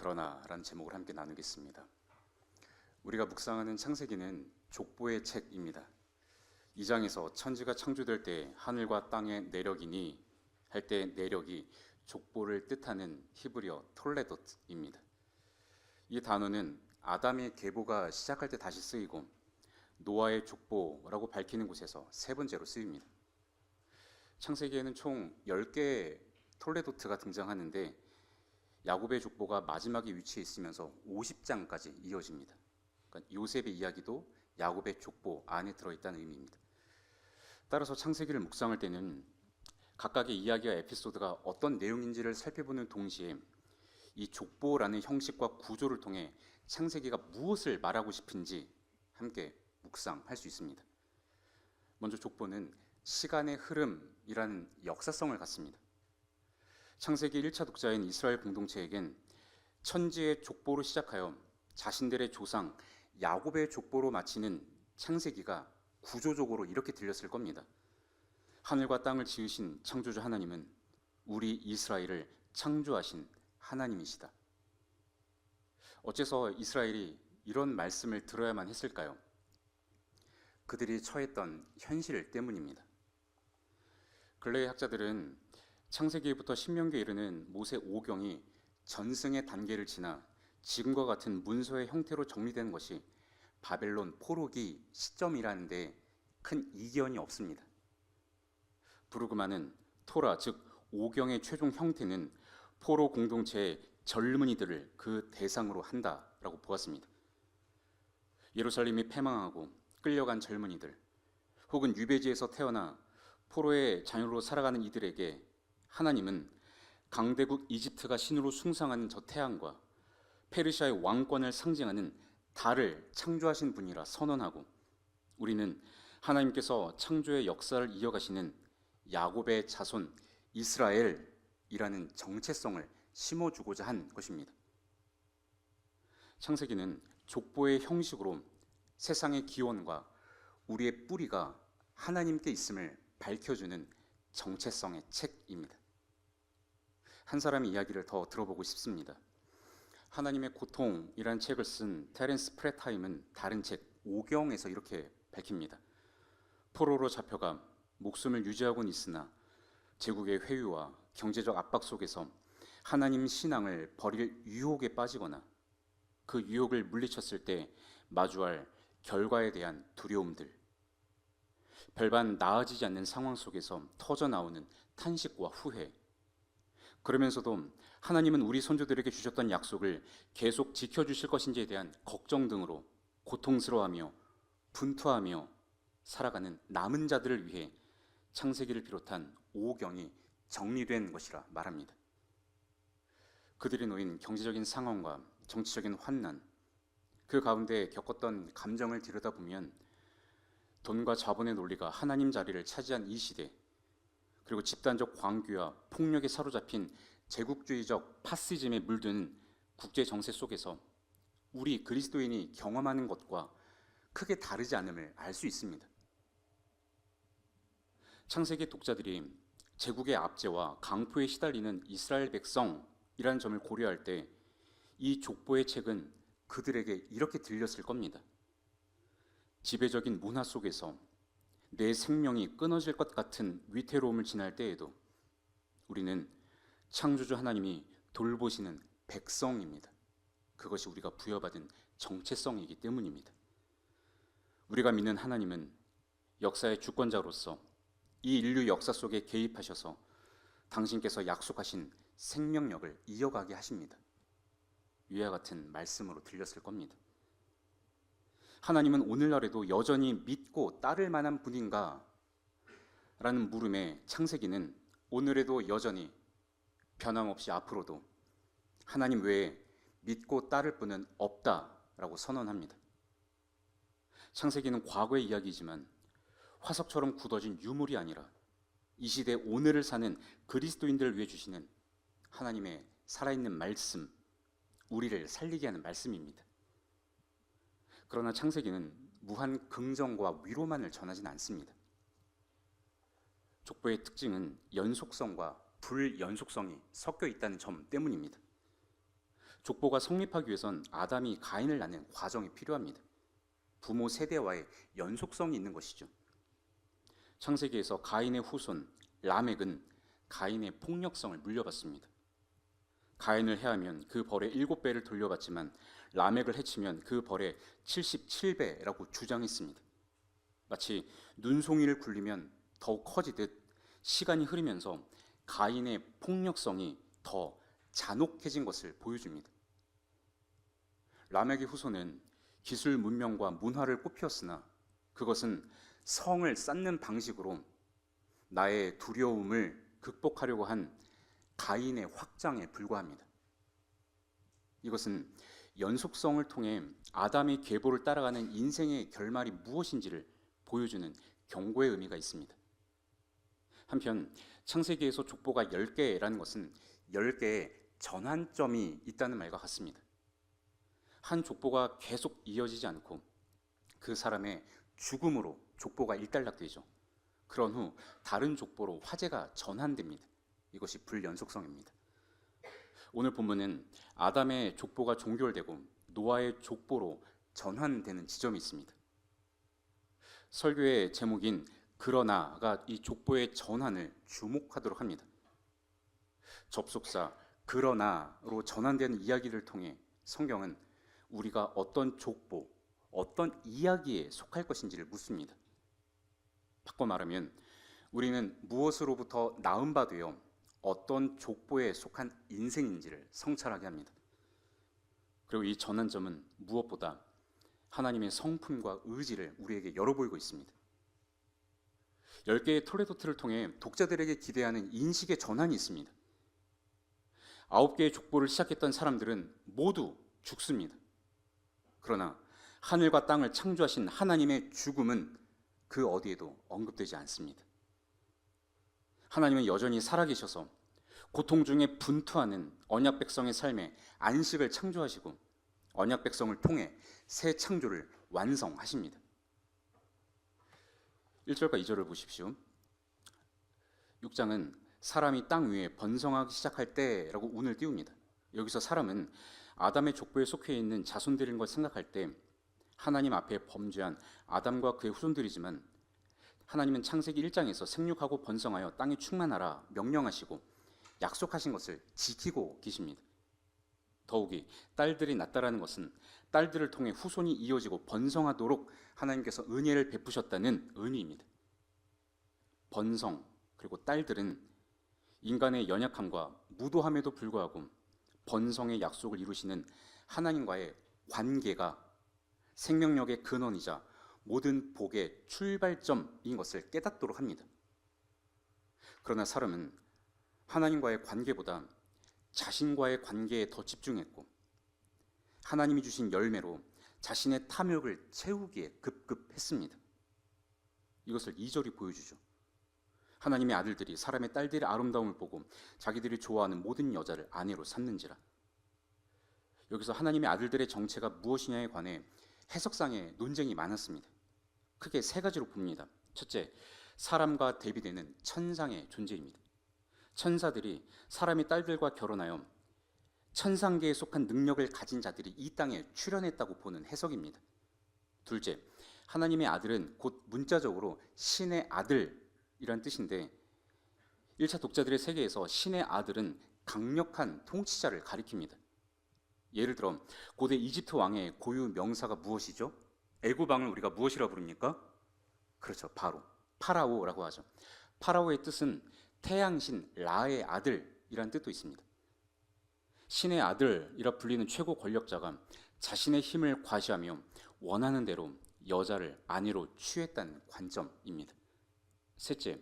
그러나라는 제목을 함께 나누겠습니다. 우리가 묵상하는 창세기는 족보의 책입니다. 2장에서 천지가 창조될 때 하늘과 땅의 내력이니 할 때 내력이 족보를 뜻하는 히브리어 톨레도트입니다. 이 단어는 아담의 계보가 시작할 때 다시 쓰이고 노아의 족보라고 밝히는 곳에서 세 번째로 쓰입니다. 창세기에는 총 10개의 톨레도트가 등장하는데 야곱의 족보가 마지막에 위치해 있으면서 50장까지 이어집니다. 그러니까 요셉의 이야기도 야곱의 족보 안에 들어있다는 의미입니다. 따라서 창세기를 묵상할 때는 각각의 이야기와 에피소드가 어떤 내용인지를 살펴보는 동시에 이 족보라는 형식과 구조를 통해 창세기가 무엇을 말하고 싶은지 함께 묵상할 수 있습니다. 먼저 족보는 시간의 흐름이라는 역사성을 갖습니다. 창세기 1차 독자인 이스라엘 공동체에겐 천지의 족보로 시작하여 자신들의 조상 야곱의 족보로 마치는 창세기가 구조적으로 이렇게 들렸을 겁니다. 하늘과 땅을 지으신 창조주 하나님은 우리 이스라엘을 창조하신 하나님이시다. 어째서 이스라엘이 이런 말씀을 들어야만 했을까요? 그들이 처했던 현실 때문입니다. 근래의 학자들은 창세기부터 신명기에 이르는 모세 5경이 전승의 단계를 지나 지금과 같은 문서의 형태로 정리된 것이 바벨론 포로기 시점이라는 데 큰 이견이 없습니다. 부르그만은 토라 즉 5경의 최종 형태는 포로 공동체의 젊은이들을 그 대상으로 한다라고 보았습니다. 예루살렘이 패망하고 끌려간 젊은이들 혹은 유배지에서 태어나 포로의 자녀로 살아가는 이들에게 하나님은 강대국 이집트가 신으로 숭상하는 저 태양과 페르시아의 왕권을 상징하는 달을 창조하신 분이라 선언하고 우리는 하나님께서 창조의 역사를 이어가시는 야곱의 자손 이스라엘이라는 정체성을 심어주고자 한 것입니다. 창세기는 족보의 형식으로 세상의 기원과 우리의 뿌리가 하나님께 있음을 밝혀주는 정체성의 책입니다. 한 사람의 이야기를 더 들어보고 싶습니다. 하나님의 고통이라는 책을 쓴 테렌스 프레타임은 다른 책 5경에서 이렇게 밝힙니다. 포로로 잡혀가 목숨을 유지하고는 있으나 제국의 회유와 경제적 압박 속에서 하나님 신앙을 버릴 유혹에 빠지거나 그 유혹을 물리쳤을 때 마주할 결과에 대한 두려움들, 별반 나아지지 않는 상황 속에서 터져나오는 탄식과 후회, 그러면서도 하나님은 우리 선조들에게 주셨던 약속을 계속 지켜주실 것인지에 대한 걱정 등으로 고통스러워하며 분투하며 살아가는 남은 자들을 위해 창세기를 비롯한 5경이 정리된 것이라 말합니다. 그들이 놓인 경제적인 상황과 정치적인 환난, 그 가운데 겪었던 감정을 들여다보면 돈과 자본의 논리가 하나님 자리를 차지한 이 시대, 그리고 집단적 광귀와 폭력에 사로잡힌 제국주의적 파시즘에 물든 국제 정세 속에서 우리 그리스도인이 경험하는 것과 크게 다르지 않음을 알 수 있습니다. 창세기 독자들이 제국의 압제와 강포에 시달리는 이스라엘 백성이라는 점을 고려할 때 이 족보의 책은 그들에게 이렇게 들렸을 겁니다. 지배적인 문화 속에서 내 생명이 끊어질 것 같은 위태로움을 지날 때에도 우리는 창조주 하나님이 돌보시는 백성입니다. 그것이 우리가 부여받은 정체성이기 때문입니다. 우리가 믿는 하나님은 역사의 주권자로서 이 인류 역사 속에 개입하셔서 당신께서 약속하신 생명력을 이어가게 하십니다. 위와 같은 말씀으로 들렸을 겁니다. 하나님은 오늘날에도 여전히 믿고 따를 만한 분인가? 라는 물음에 창세기는 오늘에도 여전히 변함없이 앞으로도 하나님 외에 믿고 따를 분은 없다라고 선언합니다. 창세기는 과거의 이야기이지만 화석처럼 굳어진 유물이 아니라 이 시대 오늘을 사는 그리스도인들을 위해 주시는 하나님의 살아있는 말씀, 우리를 살리게 하는 말씀입니다. 그러나 창세기는 무한 긍정과 위로만을 전하진 않습니다. 족보의 특징은 연속성과 불연속성이 섞여 있다는 점 때문입니다. 족보가 성립하기 위해선 아담이 가인을 낳는 과정이 필요합니다. 부모 세대와의 연속성이 있는 것이죠. 창세기에서 가인의 후손 라멕은 가인의 폭력성을 물려받습니다. 가인을 해하면 그 벌의 7배를 돌려받지만 라멕을 해치면 그 벌의 77배라고 주장했습니다. 마치 눈송이를 굴리면 더욱 커지듯 시간이 흐르면서 가인의 폭력성이 더 잔혹해진 것을 보여줍니다. 라멕의 후손은 기술 문명과 문화를 꽃피웠으나 그것은 성을 쌓는 방식으로 나의 두려움을 극복하려고 한 가인의 확장에 불과합니다. 이것은 연속성을 통해 아담의 계보를 따라가는 인생의 결말이 무엇인지를 보여주는 경고의 의미가 있습니다. 한편 창세기에서 족보가 10개라는 것은 10개의 전환점이 있다는 말과 같습니다. 한 족보가 계속 이어지지 않고 그 사람의 죽음으로 족보가 일단락되죠. 그런 후 다른 족보로 화제가 전환됩니다. 이것이 불연속성입니다. 오늘 본문은 아담의 족보가 종결되고 노아의 족보로 전환되는 지점이 있습니다. 설교의 제목인 그러나가 이 족보의 전환을 주목하도록 합니다. 접속사 그러나로 전환되는 이야기를 통해 성경은 우리가 어떤 족보, 어떤 이야기에 속할 것인지를 묻습니다. 바꿔 말하면 우리는 무엇으로부터 낳은 바 되어 어떤 족보에 속한 인생인지를 성찰하게 합니다. 그리고 이 전환점은 무엇보다 하나님의 성품과 의지를 우리에게 열어보이고 있습니다. 10개의 톨레도트를 통해 독자들에게 기대하는 인식의 전환이 있습니다. 9개의 족보를 시작했던 사람들은 모두 죽습니다. 그러나 하늘과 땅을 창조하신 하나님의 죽음은 그 어디에도 언급되지 않습니다. 하나님은 여전히 살아계셔서 고통 중에 분투하는 언약 백성의 삶에 안식을 창조하시고 언약 백성을 통해 새 창조를 완성하십니다. 1절과 2절을 보십시오. 6장은 사람이 땅 위에 번성하기 시작할 때라고 운을 띄웁니다. 여기서 사람은 아담의 족보에 속해 있는 자손들인 걸 생각할 때 하나님 앞에 범죄한 아담과 그의 후손들이지만 하나님은 창세기 1장에서 생육하고 번성하여 땅에 충만하라 명령하시고 약속하신 것을 지키고 계십니다. 더욱이 딸들이 낳다라는 것은 딸들을 통해 후손이 이어지고 번성하도록 하나님께서 은혜를 베푸셨다는 의미입니다. 번성 그리고 딸들은 인간의 연약함과 무도함에도 불구하고 번성의 약속을 이루시는 하나님과의 관계가 생명력의 근원이자 모든 복의 출발점인 것을 깨닫도록 합니다. 그러나 사람은 하나님과의 관계보다 자신과의 관계에 더 집중했고 하나님이 주신 열매로 자신의 탐욕을 채우기에 급급했습니다. 이것을 2절이 보여주죠. 하나님의 아들들이 사람의 딸들의 아름다움을 보고 자기들이 좋아하는 모든 여자를 아내로 삼는지라. 여기서 하나님의 아들들의 정체가 무엇이냐에 관해 해석상의 논쟁이 많았습니다. 크게 3가지로 봅니다. 첫째, 사람과 대비되는 천상의 존재입니다. 천사들이 사람의 딸들과 결혼하여 천상계에 속한 능력을 가진 자들이 이 땅에 출현했다고 보는 해석입니다. 둘째, 하나님의 아들은 곧 문자적으로 신의 아들이란 뜻인데 1차 독자들의 세계에서 신의 아들은 강력한 통치자를 가리킵니다. 예를 들어 고대 이집트 왕의 고유 명사가 무엇이죠? 애굽 왕을 우리가 무엇이라고 부릅니까? 그렇죠, 바로 파라오라고 하죠. 파라오의 뜻은 태양신 라의 아들이란 뜻도 있습니다. 신의 아들이라 불리는 최고 권력자가 자신의 힘을 과시하며 원하는 대로 여자를 아내로 취했다는 관점입니다. 셋째,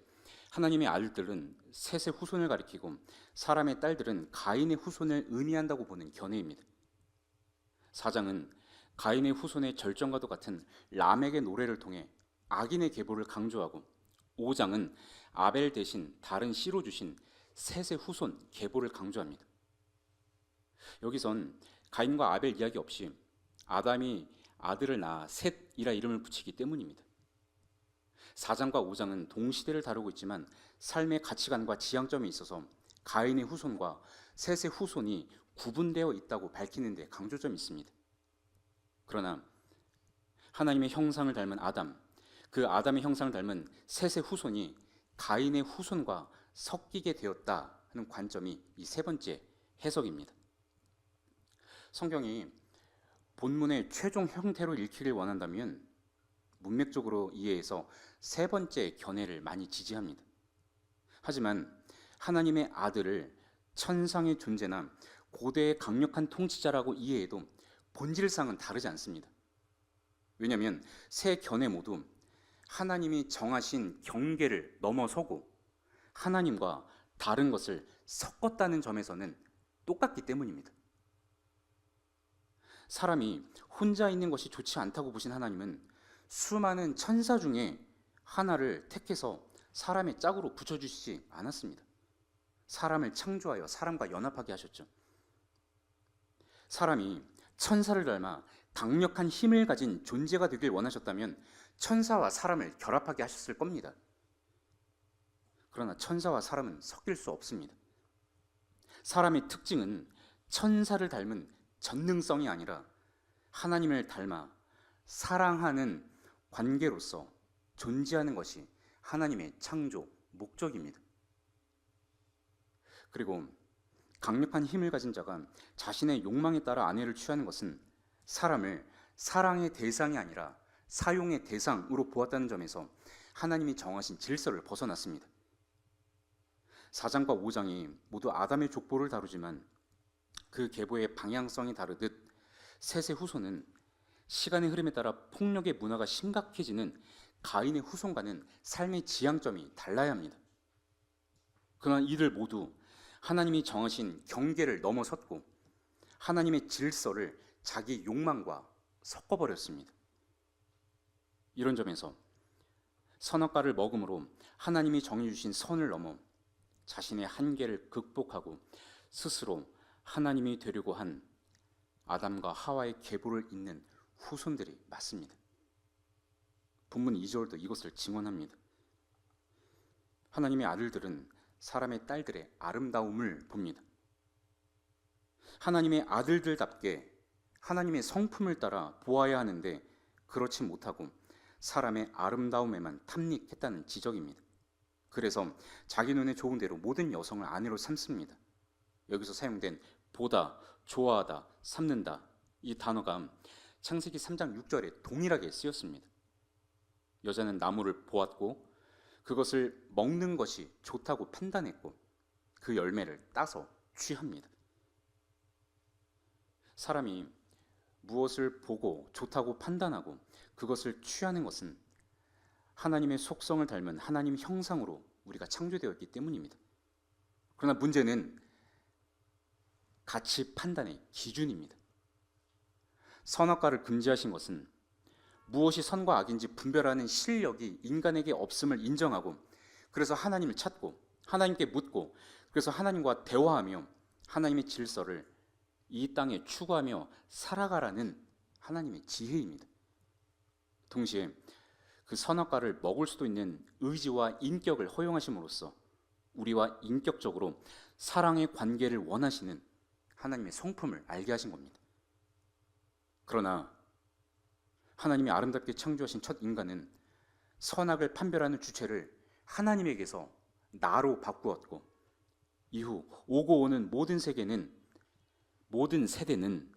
하나님의 아들들은 셋의 후손을 가리키고 사람의 딸들은 가인의 후손을 의미한다고 보는 견해입니다. 4장은 가인의 후손의 절정과도 같은 라멕의 노래를 통해 악인의 계보를 강조하고 5장은 아벨 대신 다른 씨로 주신 셋의 후손 계보를 강조합니다. 여기선 가인과 아벨 이야기 없이 아담이 아들을 낳아 셋이라 이름을 붙이기 때문입니다. 4장과 5장은 동시대를 다루고 있지만 삶의 가치관과 지향점에 있어서 가인의 후손과 셋의 후손이 구분되어 있다고 밝히는 데 강조점이 있습니다. 그러나 하나님의 형상을 닮은 아담, 그 아담의 형상을 닮은 셋의 후손이 가인의 후손과 섞이게 되었다 하는 관점이 이 세 번째 해석입니다. 성경이 본문의 최종 형태로 읽기를 원한다면 문맥적으로 이해해서 세 번째 견해를 많이 지지합니다. 하지만 하나님의 아들을 천상의 존재나 고대의 강력한 통치자라고 이해해도 본질상은 다르지 않습니다. 왜냐하면 세 견해 모두 하나님이 정하신 경계를 넘어서고 하나님과 다른 것을 섞었다는 점에서는 똑같기 때문입니다. 사람이 혼자 있는 것이 좋지 않다고 보신 하나님은 수많은 천사 중에 하나를 택해서 사람의 짝으로 붙여주시지 않았습니다. 사람을 창조하여 사람과 연합하게 하셨죠. 사람이 천사를 닮아 강력한 힘을 가진 존재가 되길 원하셨다면 천사와 사람을 결합하게 하셨을 겁니다. 그러나 천사와 사람은 섞일 수 없습니다. 사람의 특징은 천사를 닮은 전능성이 아니라 하나님을 닮아 사랑하는 관계로서 존재하는 것이 하나님의 창조 목적입니다. 그리고 강력한 힘을 가진 자가 자신의 욕망에 따라 아내를 취하는 것은 사람을 사랑의 대상이 아니라 사용의 대상으로 보았다는 점에서 하나님이 정하신 질서를 벗어났습니다. 4장과 5장이 모두 아담의 족보를 다루지만 그 계보의 방향성이 다르듯 셋의 후손은 시간의 흐름에 따라 폭력의 문화가 심각해지는 가인의 후손과는 삶의 지향점이 달라야 합니다. 그러나 이들 모두 하나님이 정하신 경계를 넘어섰고 하나님의 질서를 자기 욕망과 섞어버렸습니다. 이런 점에서 선악과를 먹음으로 하나님이 정해주신 선을 넘어 자신의 한계를 극복하고 스스로 하나님이 되려고 한 아담과 하와의 계보를 잇는 후손들이 맞습니다. 본문 2절도 이것을 증언합니다. 하나님의 아들들은 사람의 딸들의 아름다움을 봅니다. 하나님의 아들들답게 하나님의 성품을 따라 보아야 하는데 그렇지 못하고 사람의 아름다움에만 탐닉했다는 지적입니다. 그래서 자기 눈에 좋은 대로 모든 여성을 아내로 삼습니다. 여기서 사용된 보다, 좋아하다, 삼는다 이 단어가 창세기 3장 6절에 동일하게 쓰였습니다. 여자는 나무를 보았고 그것을 먹는 것이 좋다고 판단했고 그 열매를 따서 취합니다. 사람이 무엇을 보고 좋다고 판단하고 그것을 취하는 것은 하나님의 속성을 닮은 하나님 형상으로 우리가 창조되었기 때문입니다. 그러나 문제는 가치 판단의 기준입니다. 선악과를 금지하신 것은 무엇이 선과 악인지 분별하는 실력이 인간에게 없음을 인정하고 그래서 하나님을 찾고 하나님께 묻고 그래서 하나님과 대화하며 하나님의 질서를 이 땅에 추구하며 살아가라는 하나님의 지혜입니다. 동시에 그 선악과를 먹을 수도 있는 의지와 인격을 허용하심으로써 우리와 인격적으로 사랑의 관계를 원하시는 하나님의 성품을 알게 하신 겁니다. 그러나 하나님이 아름답게 창조하신 첫 인간은 선악을 판별하는 주체를 하나님에게서 나로 바꾸었고 이후 오고 오는 모든 세대는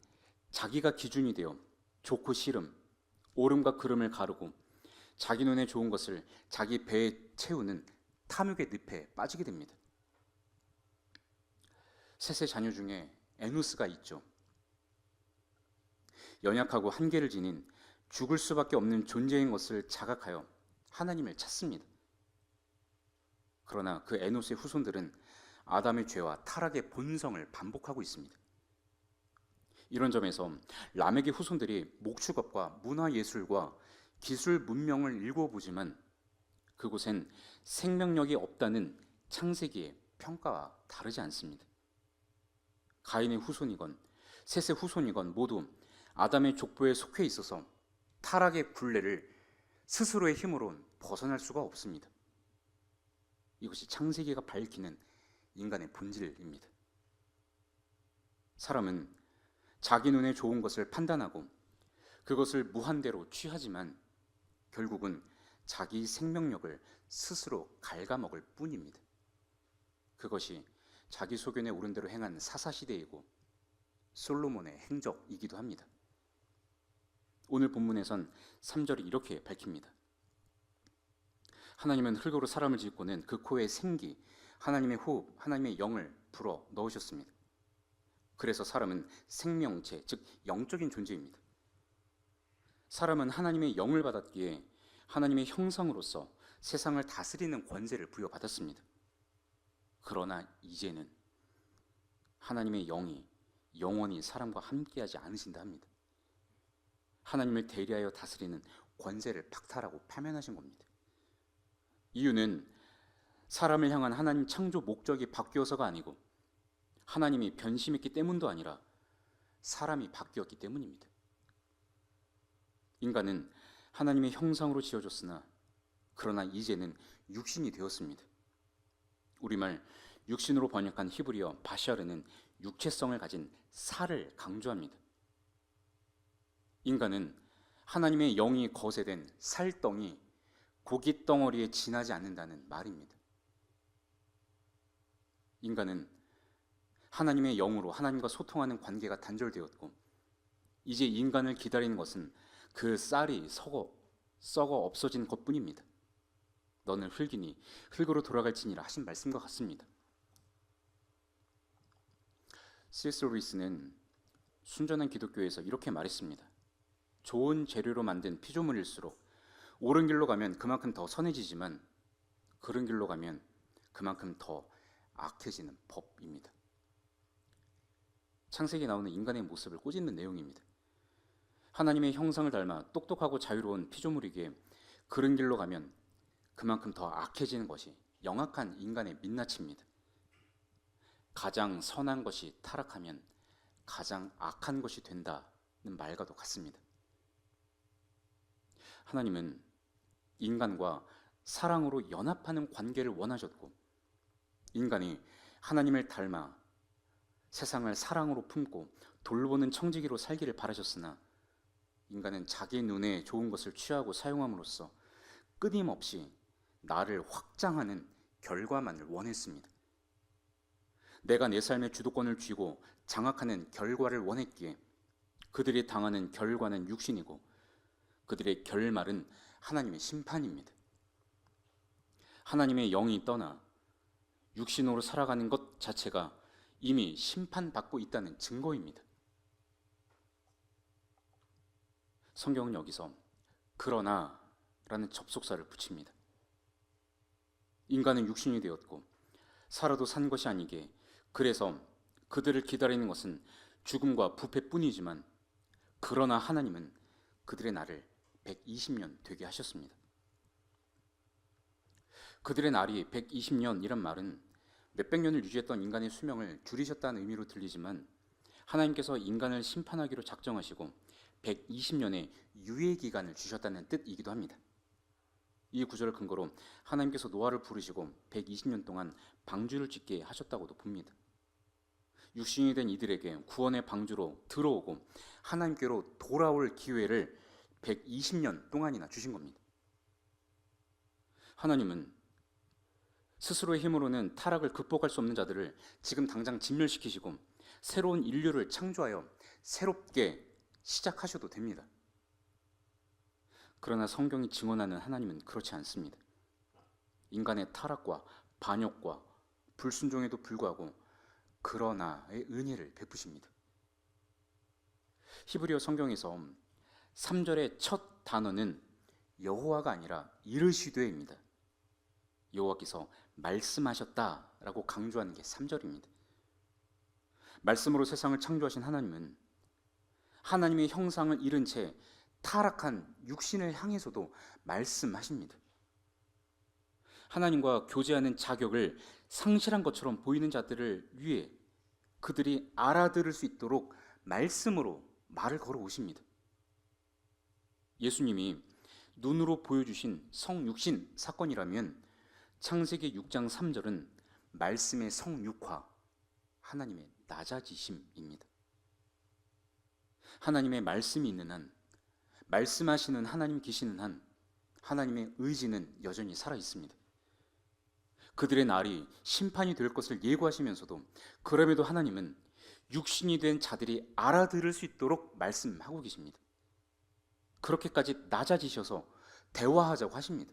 자기가 기준이 되어 좋고 싫음, 옳음과 그름을 가르고 자기 눈에 좋은 것을 자기 배에 채우는 탐욕의 늪에 빠지게 됩니다. 셋의 자녀 중에 에노스가 있죠. 연약하고 한계를 지닌 죽을 수밖에 없는 존재인 것을 자각하여 하나님을 찾습니다. 그러나 그 에노스의 후손들은 아담의 죄와 타락의 본성을 반복하고 있습니다. 이런 점에서 라멕의 후손들이 목축업과 문화예술과 기술 문명을 일궈보지만 그곳엔 생명력이 없다는 창세기의 평가와 다르지 않습니다. 가인의 후손이건 셋의 후손이건 모두 아담의 족보에 속해 있어서 타락의 굴레를 스스로의 힘으로 벗어날 수가 없습니다. 이것이 창세기가 밝히는 인간의 본질입니다. 사람은 자기 눈에 좋은 것을 판단하고 그것을 무한대로 취하지만 결국은 자기 생명력을 스스로 갉아먹을 뿐입니다. 그것이 자기 소견에 오른 대로 행한 사사시대이고 솔로몬의 행적이기도 합니다. 오늘 본문에선 3절이 이렇게 밝힙니다. 하나님은 흙으로 사람을 짓고는 그 코에 생기, 하나님의 호흡, 하나님의 영을 불어 넣으셨습니다. 그래서 사람은 생명체, 즉 영적인 존재입니다. 사람은 하나님의 영을 받았기에 하나님의 형상으로서 세상을 다스리는 권세를 부여받았습니다. 그러나 이제는 하나님의 영이 영원히 사람과 함께하지 않으신다 합니다. 하나님을 대리하여 다스리는 권세를 박탈하고 파면하신 겁니다. 이유는 사람을 향한 하나님 창조 목적이 바뀌어서가 아니고 하나님이 변심했기 때문도 아니라 사람이 바뀌었기 때문입니다. 인간은 하나님의 형상으로 지어졌으나 그러나 이제는 육신이 되었습니다. 우리말 육신으로 번역한 히브리어 바샤르는 육체성을 가진 살을 강조합니다. 인간은 하나님의 영이 거세된 살덩이, 고깃덩어리에 지나지 않는다는 말입니다. 인간은 하나님의 영으로 하나님과 소통하는 관계가 단절되었고 이제 인간을 기다리는 것은 그 쌀이 썩어 없어진 것뿐입니다. 너는 흙이니 흙으로 돌아갈지니라 하신 말씀과 같습니다. C.S. 루이스는 순전한 기독교에서 이렇게 말했습니다. 좋은 재료로 만든 피조물일수록 옳은 길로 가면 그만큼 더 선해지지만 그른 길로 가면 그만큼 더 악해지는 법입니다. 창세기에 나오는 인간의 모습을 꼬집는 내용입니다. 하나님의 형상을 닮아 똑똑하고 자유로운 피조물이기에 그른 길로 가면 그만큼 더 악해지는 것이 영악한 인간의 민낯입니다. 가장 선한 것이 타락하면 가장 악한 것이 된다는 말과도 같습니다. 하나님은 인간과 사랑으로 연합하는 관계를 원하셨고 인간이 하나님을 닮아 세상을 사랑으로 품고 돌보는 청지기로 살기를 바라셨으나 인간은 자기 눈에 좋은 것을 취하고 사용함으로써 끊임없이 나를 확장하는 결과만을 원했습니다. 내가 내 삶의 주도권을 쥐고 장악하는 결과를 원했기에 그들이 당하는 결과는 육신이고 그들의 결말은 하나님의 심판입니다. 하나님의 영이 떠나 육신으로 살아가는 것 자체가 이미 심판받고 있다는 증거입니다. 성경은 여기서 그러나 라는 접속사를 붙입니다. 인간은 육신이 되었고 살아도 산 것이 아니기에 그래서 그들을 기다리는 것은 죽음과 부패뿐이지만 그러나 하나님은 그들의 날을 120년 되게 하셨습니다. 그들의 날이 120년이란 말은 몇백 년을 유지했던 인간의 수명을 줄이셨다는 의미로 들리지만 하나님께서 인간을 심판하기로 작정하시고 120년의 유예 기간을 주셨다는 뜻이기도 합니다. 이 구절을 근거로 하나님께서 노아를 부르시고 120년 동안 방주를 짓게 하셨다고도 봅니다. 육신이 된 이들에게 구원의 방주로 들어오고 하나님께로 돌아올 기회를 120년 동안이나 주신 겁니다. 하나님은 스스로의 힘으로는 타락을 극복할 수 없는 자들을 지금 당장 진멸시키시고 새로운 인류를 창조하여 새롭게 시작하셔도 됩니다. 그러나 성경이 증언하는 하나님은 그렇지 않습니다. 인간의 타락과 반역과 불순종에도 불구하고 그러나의 은혜를 베푸십니다. 히브리어 성경에서 3절의 첫 단어는 여호와가 아니라 이르시되입니다. 여호와께서 말씀하셨다라고 강조하는 게 3절입니다. 말씀으로 세상을 창조하신 하나님은 하나님의 형상을 잃은 채 타락한 육신을 향해서도 말씀하십니다. 하나님과 교제하는 자격을 상실한 것처럼 보이는 자들을 위해 그들이 알아들을 수 있도록 말씀으로 말을 걸어 오십니다. 예수님이 눈으로 보여주신 성육신 사건이라면 창세기 6장 3절은 말씀의 성육화, 하나님의 낮아지심입니다. 하나님의 말씀이 있는 한, 말씀하시는 하나님 계시는 한, 하나님의 의지는 여전히 살아 있습니다. 그들의 날이 심판이 될 것을 예고하시면서도 그럼에도 하나님은 육신이 된 자들이 알아들을 수 있도록 말씀하고 계십니다. 그렇게까지 낮아지셔서 대화하자고 하십니다.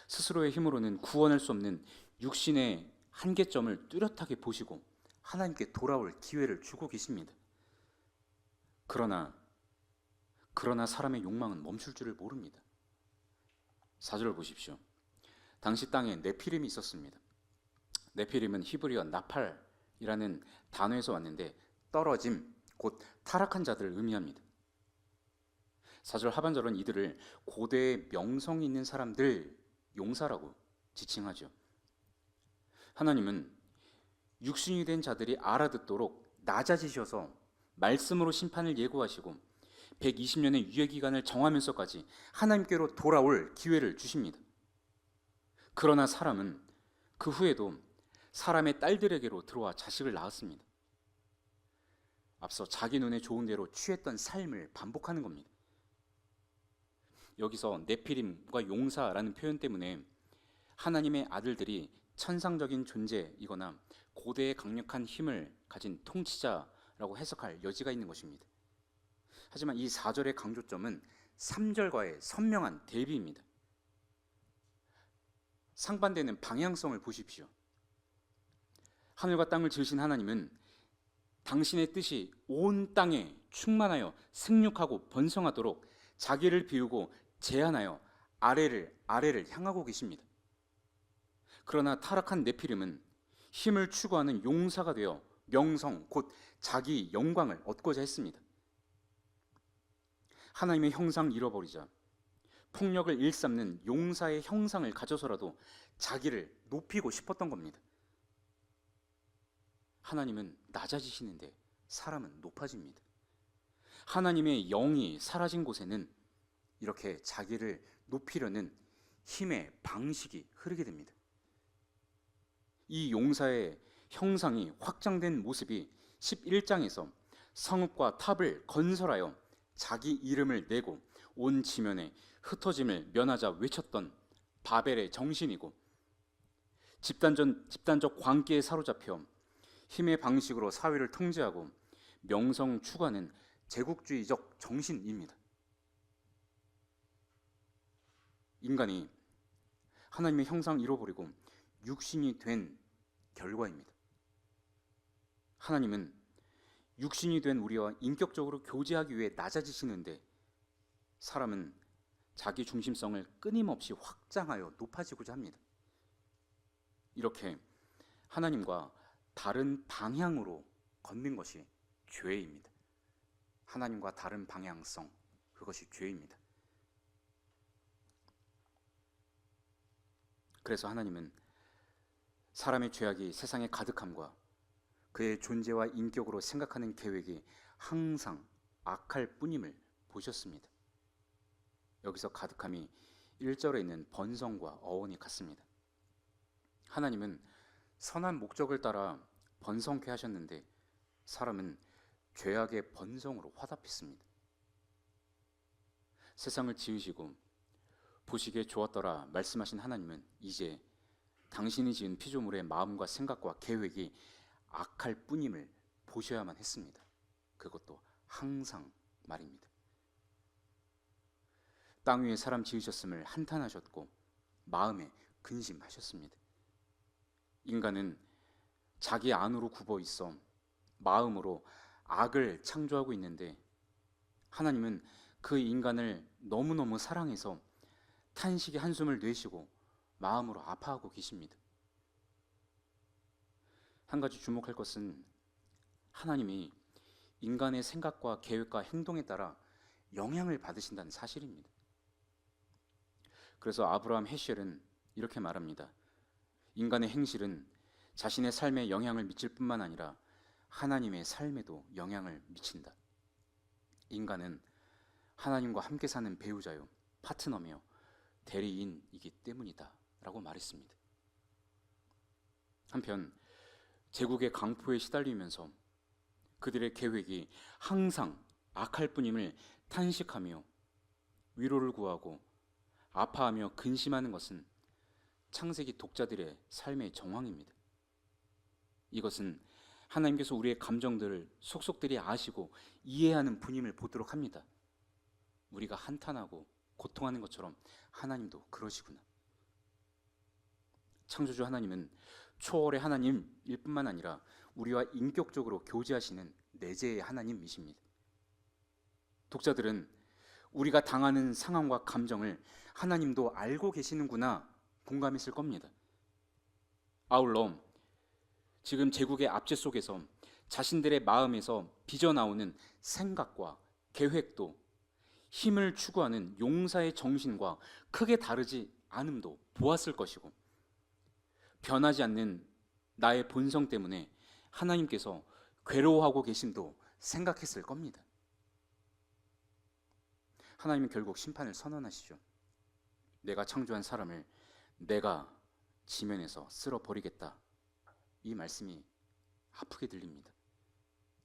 스스로의 힘으로는 구원할 수 없는 육신의 한계점을 뚜렷하게 보시고 하나님께 돌아올 기회를 주고 계십니다. 그러나 사람의 욕망은 멈출 줄을 모릅니다. 4절 보십시오. 당시 땅에 네피림이 있었습니다. 네피림은 히브리어 나팔이라는 단어에서 왔는데 떨어짐, 곧 타락한 자들을 의미합니다. 4절 하반절은 이들을 고대의 명성이 있는 사람들, 용사라고 지칭하죠. 하나님은 육신이 된 자들이 알아듣도록 낮아지셔서 말씀으로 심판을 예고하시고 120년의 유예 기간을 정하면서까지 하나님께로 돌아올 기회를 주십니다. 그러나 사람은 그 후에도 사람의 딸들에게로 들어와 자식을 낳았습니다. 앞서 자기 눈에 좋은 대로 취했던 삶을 반복하는 겁니다. 여기서 네피림과 용사라는 표현 때문에 하나님의 아들들이 천상적인 존재이거나 고대의 강력한 힘을 가진 통치자라고 해석할 여지가 있는 것입니다. 하지만 이 4절의 강조점은 3절과의 선명한 대비입니다. 상반되는 방향성을 보십시오. 하늘과 땅을 지으신 하나님은 당신의 뜻이 온 땅에 충만하여 생육하고 번성하도록 자기를 비우고 제한하여 아래를 향하고 계십니다. 그러나 타락한 네피림은 힘을 추구하는 용사가 되어 명성 곧 자기 영광을 얻고자 했습니다. 하나님의 형상 잃어버리자 폭력을 일삼는 용사의 형상을 가져서라도 자기를 높이고 싶었던 겁니다. 하나님은 낮아지시는데 사람은 높아집니다. 하나님의 영이 사라진 곳에는 이렇게 자기를 높이려는 힘의 방식이 흐르게 됩니다. 이 용사의 형상이 확장된 모습이 11장에서 성읍과 탑을 건설하여 자기 이름을 내고 온 지면에 흩어짐을 면하자 외쳤던 바벨의 정신이고 집단적 광기에 사로잡혀 힘의 방식으로 사회를 통제하고 명성 추구하는 제국주의적 정신입니다. 인간이 하나님의 형상을 잃어버리고 육신이 된 결과입니다. 하나님은 육신이 된 우리와 인격적으로 교제하기 위해 낮아지시는데 사람은 자기 중심성을 끊임없이 확장하여 높아지고자 합니다. 이렇게 하나님과 다른 방향으로 걷는 것이 죄입니다. 하나님과 다른 방향성, 그것이 죄입니다. 그래서 하나님은 사람의 죄악이 세상에 가득함과 그의 존재와 인격으로 생각하는 계획이 항상 악할 뿐임을 보셨습니다. 여기서 가득함이 1절에 있는 번성과 어원이 같습니다. 하나님은 선한 목적을 따라 번성케 하셨는데 사람은 죄악의 번성으로 화답했습니다. 세상을 지으시고 보시기에 좋았더라 말씀하신 하나님은 이제 당신이 지은 피조물의 마음과 생각과 계획이 악할 뿐임을 보셔야만 했습니다. 그것도 항상 말입니다. 땅 위에 사람 지으셨음을 한탄하셨고 마음에 근심하셨습니다. 인간은 자기 안으로 굽어 있어 마음으로 악을 창조하고 있는데 하나님은 그 인간을 너무너무 사랑해서 탄식의 한숨을 내쉬고 마음으로 아파하고 계십니다. 한 가지 주목할 것은 하나님이 인간의 생각과 계획과 행동에 따라 영향을 받으신다는 사실입니다. 그래서 아브라함 헤셸은 이렇게 말합니다. 인간의 행실은 자신의 삶에 영향을 미칠 뿐만 아니라 하나님의 삶에도 영향을 미친다. 인간은 하나님과 함께 사는 배우자요, 파트너며 대리인이기 때문이다 라고 말했습니다. 한편 제국의 강포에 시달리면서 그들의 계획이 항상 악할 뿐임을 탄식하며 위로를 구하고 아파하며 근심하는 것은 창세기 독자들의 삶의 정황입니다. 이것은 하나님께서 우리의 감정들을 속속들이 아시고 이해하는 분임을 보도록 합니다. 우리가 한탄하고 고통하는 것처럼 하나님도 그러시구나. 창조주 하나님은 초월의 하나님일 뿐만 아니라 우리와 인격적으로 교제하시는 내재의 하나님이십니다. 독자들은 우리가 당하는 상황과 감정을 하나님도 알고 계시는구나 공감했을 겁니다. 아울러 지금 제국의 압제 속에서 자신들의 마음에서 빚어나오는 생각과 계획도 힘을 추구하는 용사의 정신과 크게 다르지 않음도 보았을 것이고, 변하지 않는 나의 본성 때문에 하나님께서 괴로워하고 계심도 생각했을 겁니다. 하나님은 결국 심판을 선언하시죠. 내가 창조한 사람을 내가 지면에서 쓸어버리겠다. 이 말씀이 아프게 들립니다.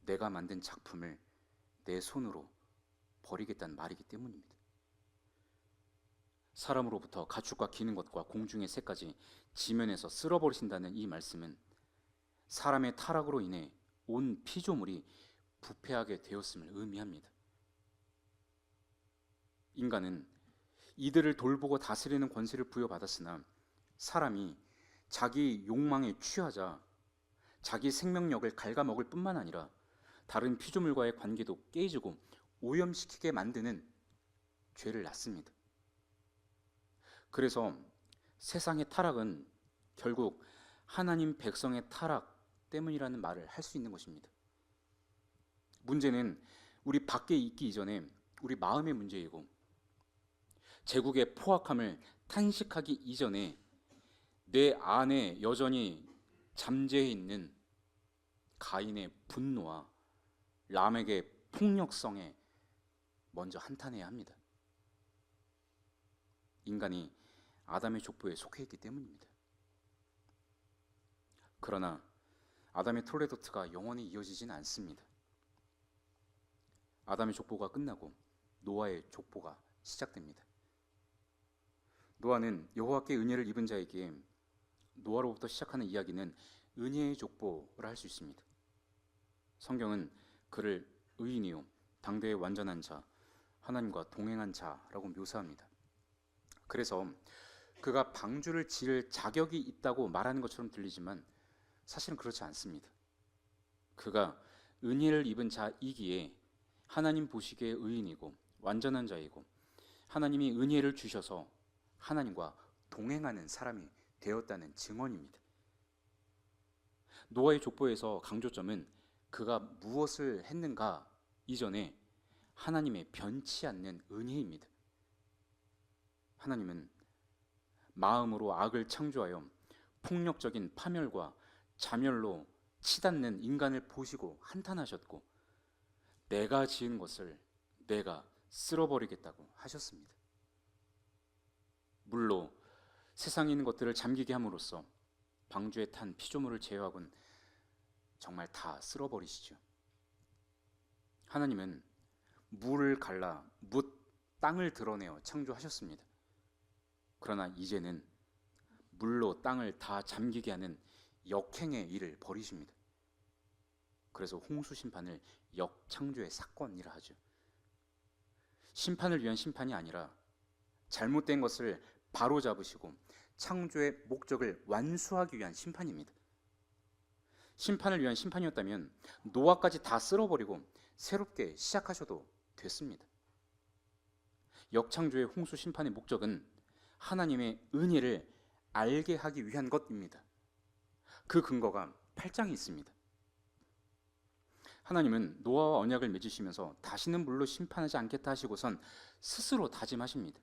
내가 만든 작품을 내 손으로 버리겠다는 말이기 때문입니다. 사람으로부터 가축과 기는 것과 공중의 새까지 지면에서 쓸어버리신다는 이 말씀은 사람의 타락으로 인해 온 피조물이 부패하게 되었음을 의미합니다. 인간은 이들을 돌보고 다스리는 권세를 부여받았으나 사람이 자기 욕망에 취하자 자기 생명력을 갉아먹을 뿐만 아니라 다른 피조물과의 관계도 깨지고 오염시키게 만드는 죄를 낳습니다. 그래서 세상의 타락은 결국 하나님 백성의 타락 때문이라는 말을 할 수 있는 것입니다. 문제는 우리 밖에 있기 이전에 우리 마음의 문제이고, 제국의 포악함을 탄식하기 이전에 내 안에 여전히 잠재해 있는 가인의 분노와 람에게 폭력성에 먼저 한탄해야 합니다. 인간이 아담의 족보에 속해 있기 때문입니다. 그러나 아담의 톨레도트가 영원히 이어지지는 않습니다. 아담의 족보가 끝나고 노아의 족보가 시작됩니다. 노아는 여호와께 은혜를 입은 자에게 노아로부터 시작하는 이야기는 은혜의 족보라 할 수 있습니다. 성경은 그를 의인이요 당대의 완전한 자, 하나님과 동행한 자라고 묘사합니다. 그래서 그가 방주를 지을 자격이 있다고 말하는 것처럼 들리지만 사실은 그렇지 않습니다. 그가 은혜를 입은 자이기에 하나님 보시기에 의인이고 완전한 자이고, 하나님이 은혜를 주셔서 하나님과 동행하는 사람이 되었다는 증언입니다. 노아의 족보에서 강조점은 그가 무엇을 했는가 이전에 하나님의 변치 않는 은혜입니다. 하나님은 마음으로 악을 창조하여 폭력적인 파멸과 자멸로 치닫는 인간을 보시고 한탄하셨고, 내가 지은 것을 내가 쓸어버리겠다고 하셨습니다. 물로 세상에 있는 것들을 잠기게 함으로써 방주에 탄 피조물을 제외하고는 정말 다 쓸어버리시죠. 하나님은 물을 갈라 뭇 땅을 드러내어 창조하셨습니다. 그러나 이제는 물로 땅을 다 잠기게 하는 역행의 일을 벌이십니다. 그래서 홍수 심판을 역창조의 사건이라 하죠. 심판을 위한 심판이 아니라 잘못된 것을 바로잡으시고 창조의 목적을 완수하기 위한 심판입니다. 심판을 위한 심판이었다면 노아까지 다 쓸어버리고 새롭게 시작하셔도 됐습니다. 역창조의 홍수 심판의 목적은 하나님의 은혜를 알게 하기 위한 것입니다. 그 근거가 8장에 있습니다. 하나님은 노아와 언약을 맺으시면서 다시는 물로 심판하지 않겠다 하시고선 스스로 다짐하십니다.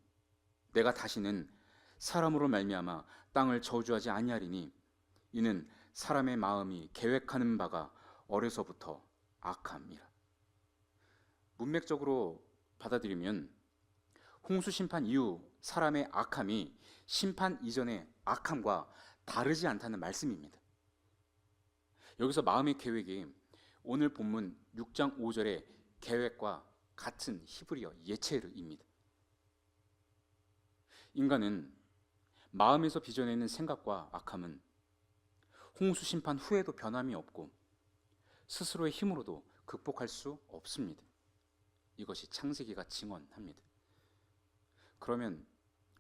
내가 다시는 사람으로 말미암아 땅을 저주하지 아니하리니 이는 사람의 마음이 계획하는 바가 어려서부터 악함이라. 문맥적으로 받아들이면 홍수 심판 이후 사람의 악함이 심판 이전의 악함과 다르지 않다는 말씀입니다. 여기서 마음의 계획이 오늘 본문 6장 5절의 계획과 같은 히브리어 예체르입니다. 인간은 마음에서 빚어내는 생각과 악함은 홍수 심판 후에도 변함이 없고 스스로의 힘으로도 극복할 수 없습니다. 이것이 창세기가 증언합니다.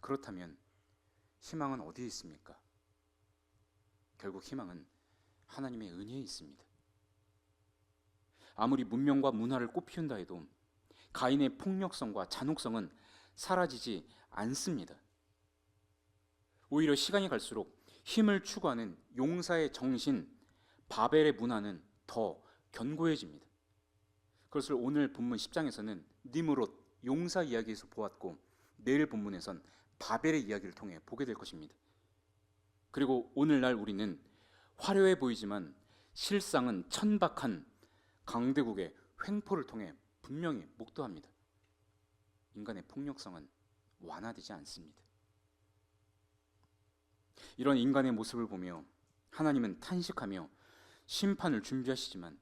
그렇다면 희망은 어디에 있습니까? 결국 희망은 하나님의 은혜에 있습니다. 아무리 문명과 문화를 꽃피운다 해도 가인의 폭력성과 잔혹성은 사라지지 않습니다. 오히려 시간이 갈수록 힘을 추구하는 용사의 정신, 바벨의 문화는 더 견고해집니다. 그것을 오늘 본문 10장에서는 니므롯, 용사 이야기에서 보았고 내일 본문에선 바벨의 이야기를 통해 보게 될 것입니다. 그리고 오늘날 우리는 화려해 보이지만 실상은 천박한 강대국의 횡포를 통해 분명히 목도합니다. 인간의 폭력성은 완화되지 않습니다. 이런 인간의 모습을 보며 하나님은 탄식하며 심판을 준비하시지만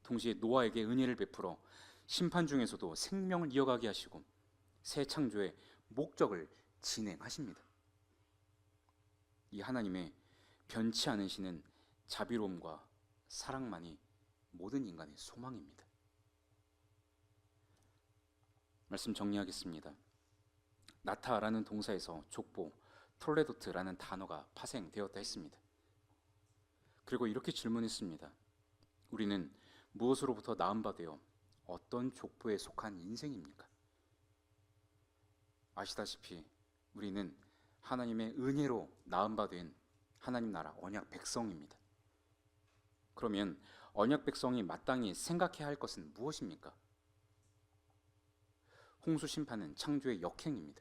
동시에 노아에게 은혜를 베풀어 심판 중에서도 생명을 이어가게 하시고 새 창조의 목적을 진행하십니다. 이 하나님의 변치 않으시는 자비로움과 사랑만이 모든 인간의 소망입니다. 말씀 정리하겠습니다. 나타라는 동사에서 족보, 톨레도트라는 단어가 파생되었다 했습니다. 그리고 이렇게 질문했습니다. 우리는 무엇으로부터 낳음바 되어 어떤 족보에 속한 인생입니까? 아시다시피 우리는 하나님의 은혜로 낳음바 된 하나님 나라 언약 백성입니다. 그러면 언약 백성이 마땅히 생각해야 할 것은 무엇입니까? 홍수 심판은 창조의 역행입니다.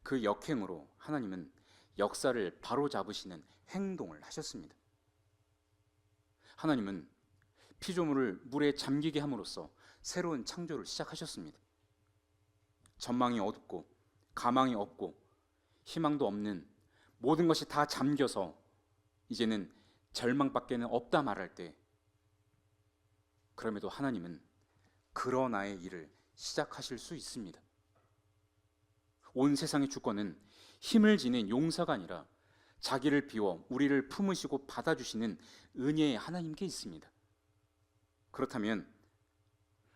그 역행으로 하나님은 역사를 바로잡으시는 행동을 하셨습니다. 하나님은 피조물을 물에 잠기게 함으로써 새로운 창조를 시작하셨습니다. 전망이 어둡고 가망이 없고 희망도 없는 모든 것이 다 잠겨서 이제는 절망밖에는 없다 말할 때, 그럼에도 하나님은 그러나의 일을 시작하실 수 있습니다. 온 세상의 주권은 힘을 지닌 용사가 아니라 자기를 비워 우리를 품으시고 받아주시는 은혜의 하나님께 있습니다. 그렇다면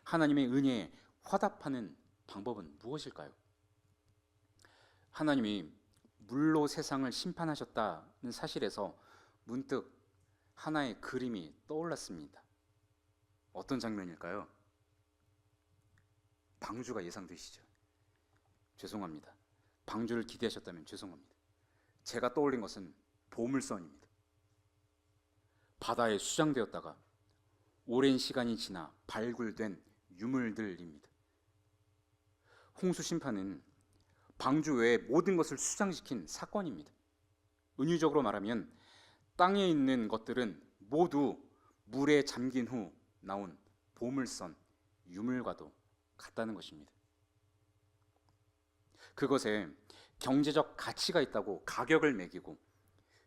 하나님의 은혜에 화답하는 방법은 무엇일까요? 하나님이 물로 세상을 심판하셨다는 사실에서 문득 하나의 그림이 떠올랐습니다. 어떤 장면일까요? 방주가 예상되시죠? 죄송합니다. 방주를 기대하셨다면 죄송합니다. 제가 떠올린 것은 보물선입니다. 바다에 수장되었다가 오랜 시간이 지나 발굴된 유물들입니다. 홍수 심판은 방주 외의 모든 것을 수장시킨 사건입니다. 은유적으로 말하면 땅에 있는 것들은 모두 물에 잠긴 후 나온 보물선, 유물과도 같다는 것입니다. 그것에 경제적 가치가 있다고 가격을 매기고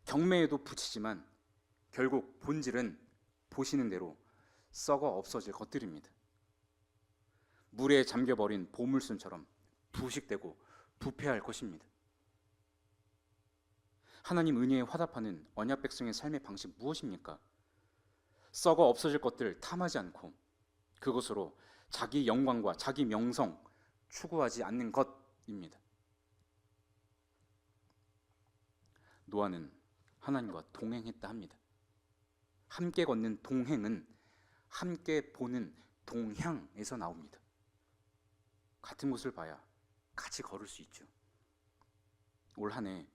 경매에도 붙이지만 결국 본질은 보시는 대로 썩어 없어질 것들입니다. 물에 잠겨버린 보물선처럼 부식되고 부패할 것입니다. 하나님 은혜에 화답하는 언약 백성의 삶의 방식 무엇입니까? 썩어 없어질 것들 탐하지 않고 그것으로 자기 영광과 자기 명성 추구하지 않는 것입니다. 노아는 하나님과 동행했다 합니다. 함께 걷는 동행은 함께 보는 동향에서 나옵니다. 같은 곳을 봐야 같이 걸을 수 있죠. 올 한 해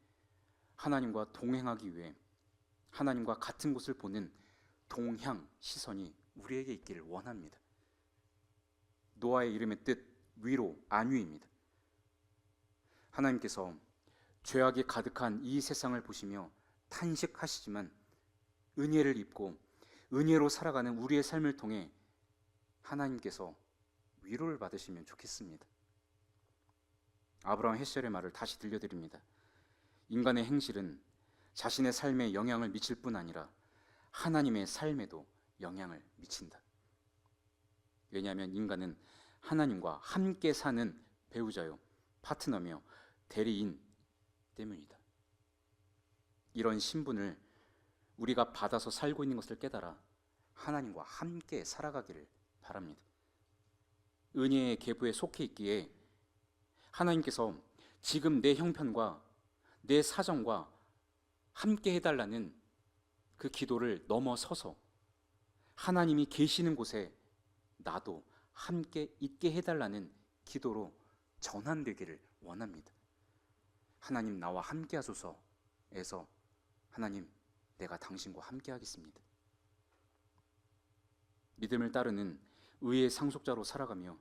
하나님과 동행하기 위해 하나님과 같은 곳을 보는 동향 시선이 우리에게 있기를 원합니다. 노아의 이름의 뜻 위로, 안위입니다. 하나님께서 죄악이 가득한 이 세상을 보시며 탄식하시지만 은혜를 입고 은혜로 살아가는 우리의 삶을 통해 하나님께서 위로를 받으시면 좋겠습니다. 아브라함 헤셀의 말을 다시 들려드립니다. 인간의 행실은 자신의 삶에 영향을 미칠 뿐 아니라 하나님의 삶에도 영향을 미친다. 왜냐하면 인간은 하나님과 함께 사는 배우자요, 파트너며 대리인 때문이다. 이런 신분을 우리가 받아서 살고 있는 것을 깨달아 하나님과 함께 살아가기를 바랍니다. 은혜의 계보에 속해 있기에 하나님께서 지금 내 형편과 내 사정과 함께 해달라는 그 기도를 넘어서서 하나님이 계시는 곳에 나도 함께 있게 해달라는 기도로 전환되기를 원합니다. 하나님 나와 함께 하소서에서 하나님 내가 당신과 함께 하겠습니다. 믿음을 따르는 의의 상속자로 살아가며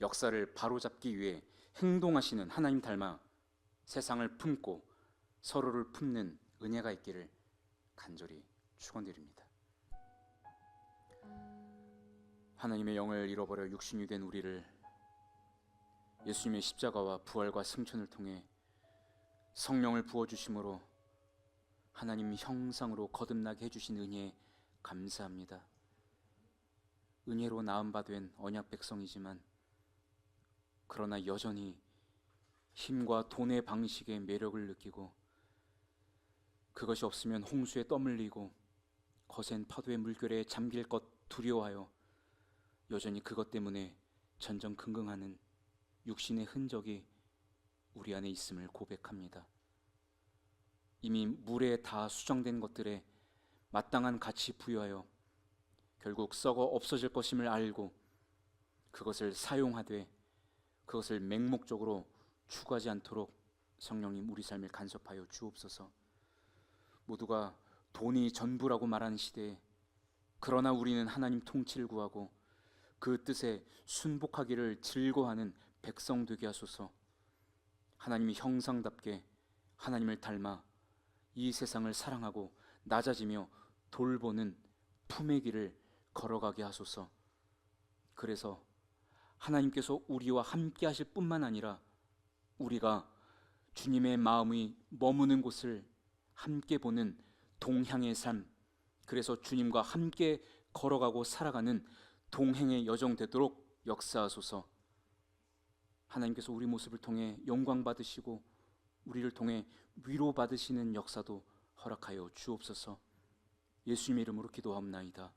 역사를 바로잡기 위해 행동하시는 하나님 닮아 세상을 품고 서로를 품는 은혜가 있기를 간절히 축원드립니다. 하나님의 영을 잃어버려 육신이 된 우리를 예수님의 십자가와 부활과 승천을 통해 성령을 부어주심으로 하나님 형상으로 거듭나게 해주신 은혜에 감사합니다. 은혜로 나음받은 언약 백성이지만 그러나 여전히 힘과 돈의 방식의 매력을 느끼고 그것이 없으면 홍수에 떠밀리고 거센 파도의 물결에 잠길 것 두려워하여 여전히 그것 때문에 전전긍긍하는 육신의 흔적이 우리 안에 있음을 고백합니다. 이미 물에 다 수정된 것들에 마땅한 가치 부여하여 결국 썩어 없어질 것임을 알고 그것을 사용하되 그것을 맹목적으로 추구하지 않도록 성령님 우리 삶을 간섭하여 주옵소서. 모두가 돈이 전부라고 말하는 시대에 그러나 우리는 하나님 통치를 구하고 그 뜻에 순복하기를 즐거워하는 백성 되게 하소서. 하나님이 형상답게 하나님을 닮아 이 세상을 사랑하고 낮아지며 돌보는 품의 길을 걸어가게 하소서. 그래서 하나님께서 우리와 함께 하실 뿐만 아니라 우리가 주님의 마음이 머무는 곳을 함께 보는 동향의 삶, 그래서 주님과 함께 걸어가고 살아가는 동행의 여정 되도록 역사하소서. 하나님께서 우리 모습을 통해 영광 받으시고 우리를 통해 위로 받으시는 역사도 허락하여 주옵소서. 예수님의 이름으로 기도하옵나이다.